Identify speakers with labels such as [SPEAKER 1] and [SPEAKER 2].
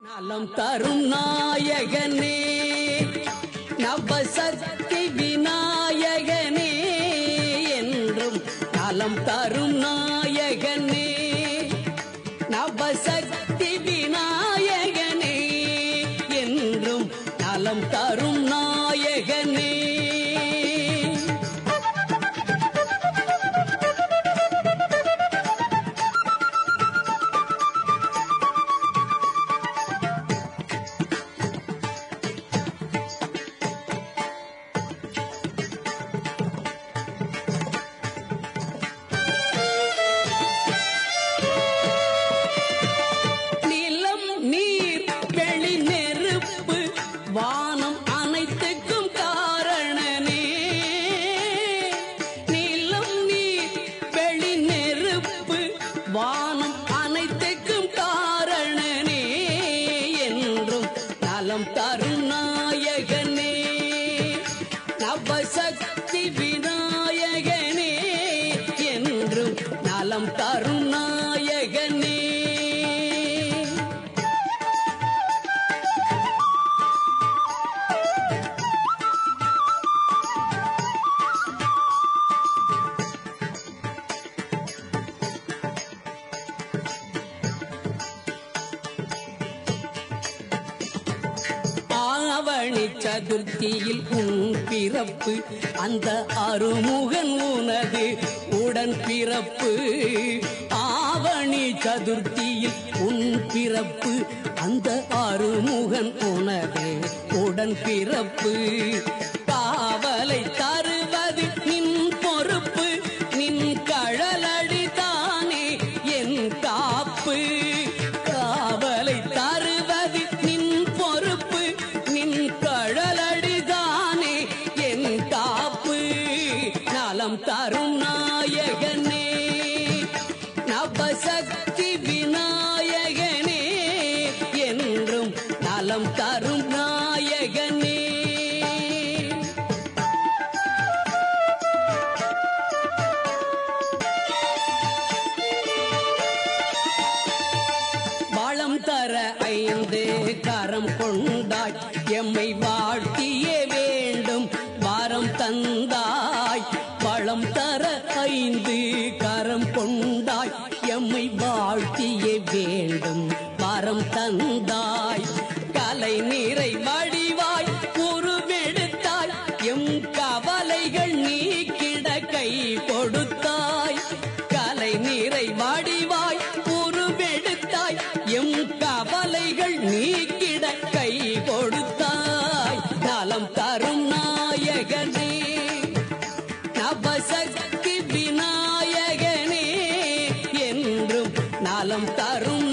[SPEAKER 1] நலம் தரும் நாயகனே, நவசக்தி விநாயகனே, என்றும் நலம் தரும் நாயகனே, நவசக்தி விநாயகனே, என்றும் நலம் தரும் நாயகனே. வானம் அனைத்துக்கும் காரணனே, நிலம் நீர் வெளி நெருப்பு வானம் அனைத்துக்கும் காரணனே, என்றும் நலம் தரும் நாயகனே, நவசக்தி விநாயகனே, என்றும் நலம் தரும் நாயகனே. ஆவணி சதுர்த்தியில் உன் பிறப்பு, அந்த அருமுகன் உனது உடன் பிறப்பு. ஆவணி சதுர்த்தியில் உன் பிறப்பு, அந்த அருமுகன் உனது உடன் பிறப்பு. காவலை தருவது நின் பொறுப்பு, நின் கழலடி தானே என் காப்பு. காவலை தருவது நின் பொறுப்பு, நின் கழலடிதானே என் காப்பு. நலம் தரும் நாயகனே, நவசக்தி விநாயகனே, என்றும் நலம் தரும் நாயகனே. வளம் தர 5 கரம் கொண்டாய், எம்மை வாழ்த்தியே வேண்டும் வாரம் தந்தாய். வளம் தர 5 கரம் கொண்டாய், எம்மை வாழ்த்தியே வேண்டும் வாரம் தந்தாய். கலை நிறை வடிவாய் உருவெடுத்தாய், எம் கவலைகள் நீக்கிட கை கொடுத்தாய். கலை நிறை வடிவாய் உருவெடுத்தாய், எம் கவலைகள் நீக்கிட கை கொடுத்தாய். நலம் தரும் நாயகனே, நவசக்தி விநாயகனே, என்றும் நலம் தரும்